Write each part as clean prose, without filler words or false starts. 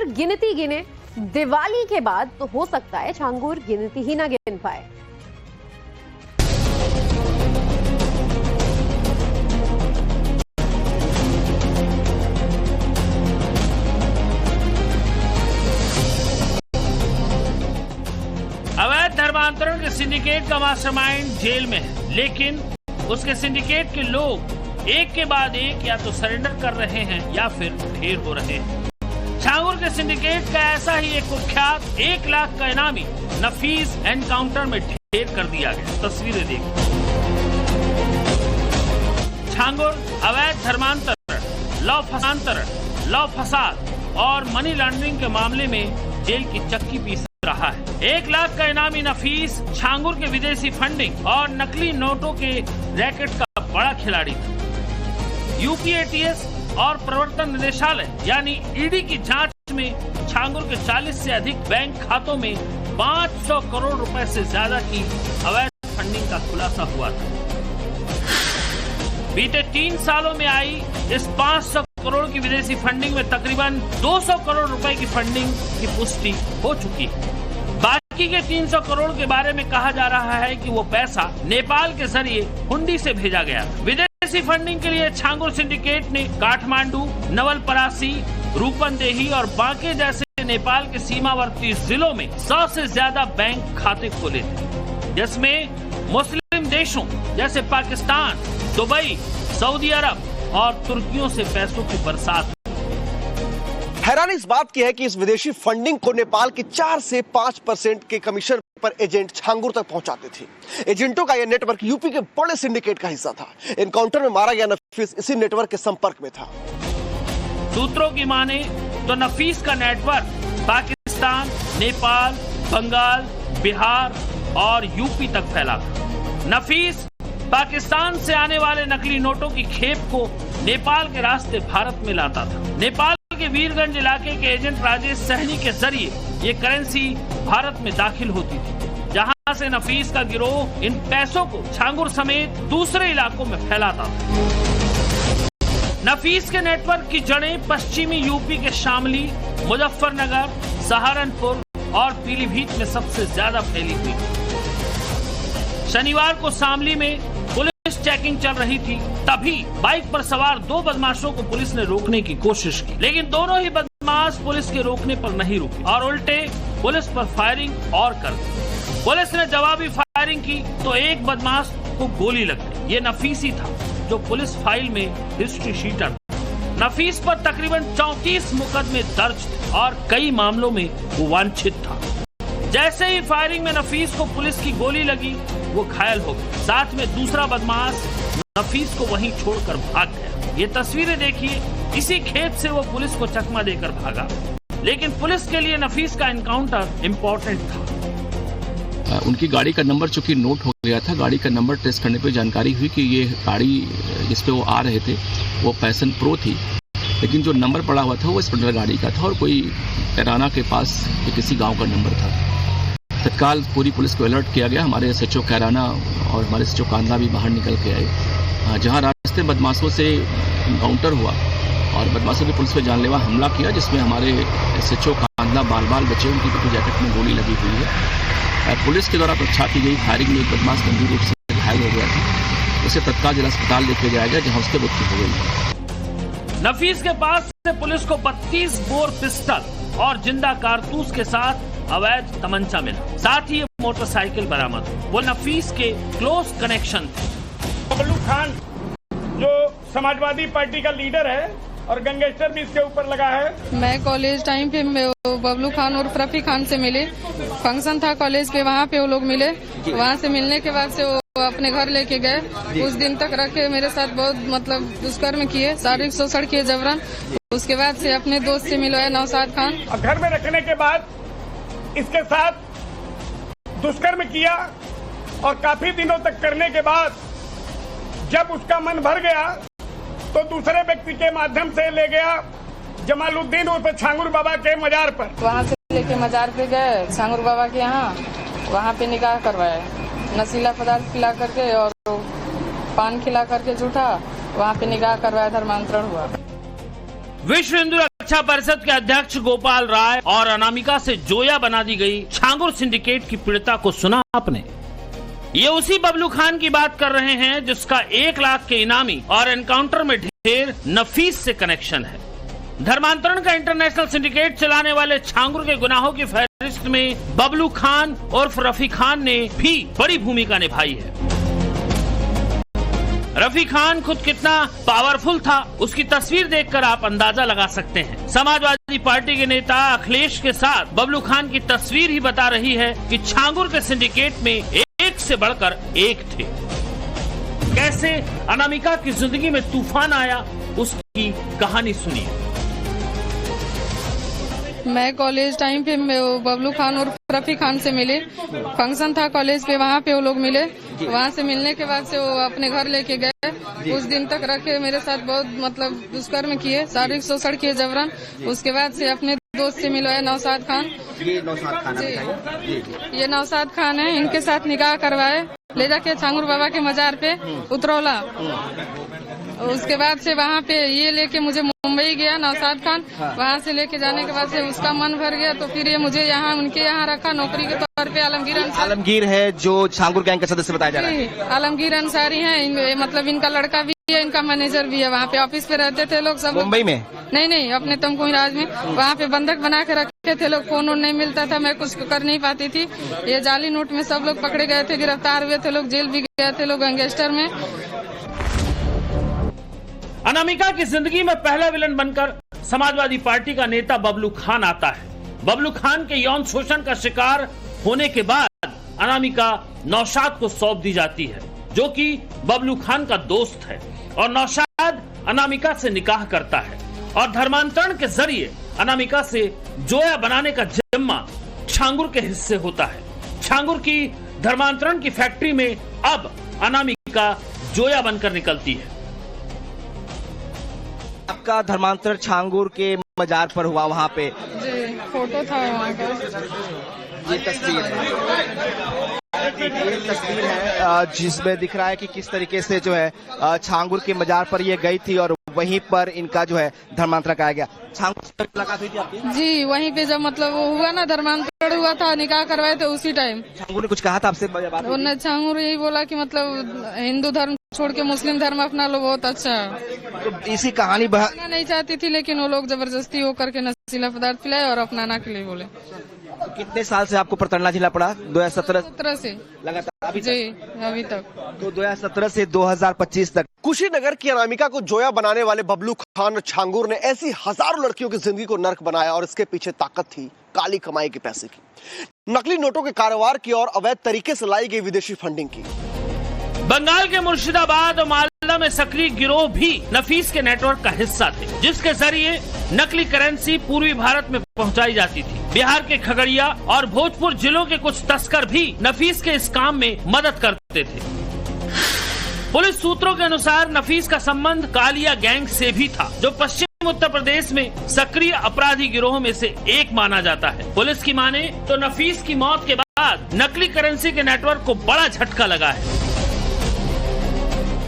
छांगुर गिनती गिने, दिवाली के बाद तो हो सकता है छांगुर गिनती ही ना गिन पाए। अवैध धर्मांतरण के सिंडिकेट का मास्टरमाइंड जेल में है, लेकिन उसके सिंडिकेट के लोग एक के बाद एक या तो सरेंडर कर रहे हैं या फिर ढेर हो रहे हैं। छांगुर के सिंडिकेट का ऐसा ही एक कुख्यात 1 लाख का इनामी नफीस एनकाउंटर में ढेर कर दिया गया। तस्वीरें देखिए। छांगुर अवैध धर्मांतरण, लौ फसाद और मनी लॉन्ड्रिंग के मामले में जेल की चक्की पीस रहा है। 1 लाख का इनामी नफीस छांगुर के विदेशी फंडिंग और नकली नोटों के रैकेट का बड़ा खिलाड़ी था। यूपी एटीएस और प्रवर्तन निदेशालय यानी ईडी की जांच में छांगुर के 40 से अधिक बैंक खातों में 500 करोड़ रुपए से ज्यादा की अवैध फंडिंग का खुलासा हुआ था। बीते 3 सालों में आई इस 500 करोड़ की विदेशी फंडिंग में तकरीबन 200 करोड़ रुपए की फंडिंग की पुष्टि हो चुकी है। बाकी के 300 करोड़ के बारे में कहा जा रहा है कि वो पैसा नेपाल के जरिए हुंडी से भेजा गया। विदेशी फंडिंग के लिए छांगुर सिंडिकेट ने काठमांडू, नवलपरासी, रूपंदेही और बांके जैसे नेपाल के सीमावर्ती जिलों में 100 से ज्यादा बैंक खाते खोले थे, जिसमें मुस्लिम देशों जैसे पाकिस्तान, दुबई, सऊदी अरब और तुर्कियों से पैसों की बरसात। हैरानी इस बात की है कि इस विदेशी फंडिंग को नेपाल के 4 से 5% के कमीशन पर एजेंट छांगुर तक पहुंचाते थे। एजेंटों का यह नेटवर्क यूपी के बड़े सिंडिकेट का हिस्सा था। एनकाउंटर में मारा गया नफीस इसी नेटवर्क के संपर्क में था। सूत्रों की माने तो नफीस का नेटवर्क पाकिस्तान, नेपाल, बंगाल, बिहार और यूपी तक फैला था। नफीस पाकिस्तान से आने वाले नकली नोटों की खेप को नेपाल के रास्ते भारत में लाता था। नेपाल के वीरगंज इलाके के एजेंट राजेश सहनी के जरिए ये करेंसी भारत में दाखिल होती थी, जहां से नफीस का गिरोह इन पैसों को छांगुर समेत दूसरे इलाकों में फैलाता था। नफीस के नेटवर्क की जड़ें पश्चिमी यूपी के शामली, मुजफ्फरनगर, सहारनपुर और पीलीभीत में सबसे ज्यादा फैली हुई। शनिवार को शामली में पुलिस चेकिंग चल रही थी, तभी बाइक पर सवार 2 बदमाशों को पुलिस ने रोकने की कोशिश की, लेकिन दोनों ही बदमाश पुलिस के रोकने पर नहीं रुके और उल्टे पुलिस पर फायरिंग और कर दी। पुलिस ने जवाबी फायरिंग की तो एक बदमाश को गोली लग गई। ये नफीस ही था जो पुलिस फाइल में हिस्ट्री शीटर था। नफीस पर तकरीबन 34 मुकदमे दर्ज थे और कई मामलों में वो वांछित था। जैसे ही फायरिंग में नफीस को पुलिस की गोली लगी, वो घायल हो गया। साथ में दूसरा बदमाश नफीस को वहीं छोड़कर भाग गया। ये तस्वीरें देखिए। इसी खेत से वो पुलिस को चकमा देकर भागा, लेकिन पुलिस के लिए नफीस का एनकाउंटर इम्पोर्टेंट था। उनकी गाड़ी का नंबर चूंकि नोट हो गया था, गाड़ी का नंबर टेस्ट करने पे जानकारी हुई कि ये गाड़ी जिसपे वो आ रहे थे वो पैशन प्रो थी, लेकिन जो नंबर पड़ा हुआ था वो स्प्लेंडर गाड़ी का था और कोई कैराना के पास किसी गाँव का नंबर था। तत्काल पूरी पुलिस को अलर्ट किया गया। हमारे एसएचओ कैराना और हमारे एसएचओ कांदला भी बाहर निकल के आए। जहां रास्ते बदमाशों से एनकाउंटर हुआ और बदमाशों ने पुलिस पर जानलेवा हमला किया, जिसमें हमारे एसएचओ कांदला बाल बचे, उनकी पिट्ठू जैकेट में गोली लगी हुई है। पुलिस के द्वारा प्रक्षा की गई फायरिंग में एक बदमाश गंभीर रूप से घायल हो गया था। उसे तत्काल जिला अस्पताल लेके जाया गया, जहाँ उसकी मृत्यु हो गई। नफीस के पास से पुलिस को 32 बोर पिस्टल और जिंदा कारतूस के साथ अवैध तमंचा मिला। साथ ही मोटरसाइकिल बरामद। वो नफीस के क्लोज कनेक्शन थे। बबलू खान जो समाजवादी पार्टी का लीडर है और गैंगस्टर भी इसके ऊपर लगा है। मैं कॉलेज टाइम पे बबलू खान और रफी खान से मिले। फंक्शन था कॉलेज पे, वहाँ पे वो लोग मिले। वहाँ से मिलने के बाद से वो अपने घर लेके गए। कुछ दिन तक रखे, मेरे साथ बहुत दुष्कर्म किए, शारीरिक शोषण किए जबरन। उसके बाद से अपने दोस्त से मिलवाया नौशाद खान। घर में रखने के बाद इसके साथ दुष्कर्म किया और काफी दिनों तक करने के बाद जब उसका मन भर गया तो दूसरे व्यक्ति के माध्यम से ले गया जमालुद्दीन उर्फ छांगुर बाबा के मजार पर। वहाँ से लेके मजार पे गए छांगुर बाबा के यहाँ, वहाँ पे निकाह करवाया। नशीला पदार्थ खिला करके और पान खिला करके झूठा, वहाँ पे निकाह करवाया, धर्मांतरण हुआ। विश्व हिंदू सुरक्षा परिषद के अध्यक्ष गोपाल राय और अनामिका से जोया बना दी गई छांगुर सिंडिकेट की पीड़िता को सुना आपने। ये उसी बबलू खान की बात कर रहे हैं जिसका 1 लाख के इनामी और एनकाउंटर में ढेर नफीस से कनेक्शन है। धर्मांतरण का इंटरनेशनल सिंडिकेट चलाने वाले छांगुर के गुनाहों की फहरिस्त में बबलू खान और रफी खान ने भी बड़ी भूमिका निभाई है। रफी खान खुद कितना पावरफुल था उसकी तस्वीर देखकर आप अंदाजा लगा सकते हैं। समाजवादी पार्टी के नेता अखिलेश के साथ बबलू खान की तस्वीर ही बता रही है कि छांगुर के सिंडिकेट में एक से बढ़कर एक थे। कैसे अनामिका की जिंदगी में तूफान आया उसकी कहानी सुनिए। मैं कॉलेज टाइम पे बबलू खान और रफी खान से मिले। फंक्शन था कॉलेज पे, वहाँ पे वो लोग मिले। वहाँ से मिलने के बाद से वो अपने घर लेके गए। कुछ दिन तक रखे, मेरे साथ बहुत मतलब दुष्कर्म किए, शारीरिक शोषण किए जबरन। उसके बाद से अपने दोस्त से मिलवाया नौशाद खान। ये नौशाद खान है, ये नौशाद खान है। इनके साथ निकाह करवाए, ले जाके छांगुर बाबा के मजार पे उतरौला। उसके बाद से वहाँ पे ये लेके मुझे मुंबई गया नौशाद खान। वहाँ से लेके जाने के बाद से उसका मन भर गया, तो फिर ये मुझे यहाँ उनके यहाँ रखा नौकरी के तौर पे। आलमगीर है जो छांगुर गैंग का सदस्य बताया जा रहा है। आलमगीर अंसारी है, मतलब इनका लड़का भी है, इनका मैनेजर भी है। वहाँ पे ऑफिस पे रहते थे लोग सब। मुंबई में नहीं, अपने तमकुही राज में। वहाँ पे बंधक बना के रखे थे लोग। फोन नहीं मिलता था, मैं कुछ कर नहीं पाती थी। ये जाली नोट में सब लोग पकड़े गए थे, गिरफ्तार हुए थे लोग, जेल भी गए थे लोग गैंगस्टर में। अनामिका की जिंदगी में पहला विलन बनकर समाजवादी पार्टी का नेता बबलू खान आता है। बबलू खान के यौन शोषण का शिकार होने के बाद अनामिका नौशाद को सौंप दी जाती है, जो कि बबलू खान का दोस्त है। और नौशाद अनामिका से निकाह करता है और धर्मांतरण के जरिए अनामिका से जोया बनाने का जिम्मा छांगुर के हिस्से होता है। छांगुर की धर्मांतरण की फैक्ट्री में अब अनामिका जोया बनकर निकलती है। आपका धर्मांतरण छांगुर के मजार पर हुआ, वहाँ पे जी फोटो था वहाँ का। ये तस्वीर है जिसमें दिख रहा है कि किस तरीके से जो है छांगुर के मजार पर ये गई थी और वहीं पर इनका जो है धर्मांतरण कराया गया। छांगुर से मुलाकात हुई थी आपकी? जी वहीं पे जब मतलब वो हुआ ना, धर्मांतरण हुआ था, निकाह करवाए थे उसी टाइम। छांगुर ने कुछ कहा था आपसे? उन्होंने छांगुर यही बोला कि मतलब हिंदू धर्म छोड़ के मुस्लिम धर्म अपना लो, बहुत अच्छा है। तो इसी कहानी नहीं चाहती थी, लेकिन वो लोग जबरदस्ती वो करके नशीला पदार्थ पिलाए और अपनाना के लिए बोले। तो कितने साल से आपको प्रताड़ना झेलना पड़ा? 2017 से लगातार अभी तक। तो 2017 से 2025 तक। कुशीनगर की अनामिका को जोया बनाने वाले बबलू खान छांगुर ने ऐसी हजारों लड़कियों की जिंदगी को नर्क बनाया और इसके पीछे ताकत थी काली कमाई के पैसे की, नकली नोटों के कारोबार की और अवैध तरीके से लाई गई विदेशी फंडिंग की। बंगाल के मुर्शिदाबाद और मालदा में सक्रिय गिरोह भी नफीस के नेटवर्क का हिस्सा थे, जिसके जरिए नकली करेंसी पूर्वी भारत में पहुंचाई जाती थी। बिहार के खगड़िया और भोजपुर जिलों के कुछ तस्कर भी नफीस के इस काम में मदद करते थे। पुलिस सूत्रों के अनुसार नफीस का संबंध कालिया गैंग से भी था, जो पश्चिम उत्तर प्रदेश में सक्रिय अपराधी गिरोह में से एक माना जाता है। पुलिस की माने तो नफीस की मौत के बाद नकली करेंसी के नेटवर्क को बड़ा झटका लगा है।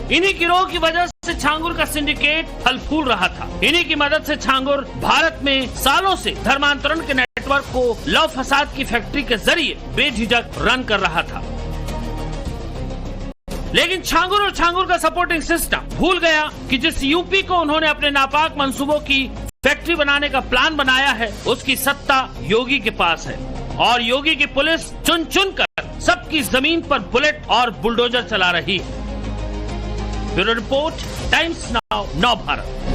इन्हीं गिरोह की वजह से छांगुर का सिंडिकेट फल फूल रहा था। इन्हीं की मदद से छांगुर भारत में सालों से धर्मांतरण के नेटवर्क को लव फसाद की फैक्ट्री के जरिए बेझिझक रन कर रहा था। लेकिन छांगुर और छांगुर का सपोर्टिंग सिस्टम भूल गया कि जिस यूपी को उन्होंने अपने नापाक मंसूबों की फैक्ट्री बनाने का प्लान बनाया है, उसकी सत्ता योगी के पास है और योगी की पुलिस चुन चुन कर सबकी जमीन पर बुलेट और बुलडोजर चला रही है। ब्यूरो रिपोर्ट, टाइम्स नाउ, नव भारत।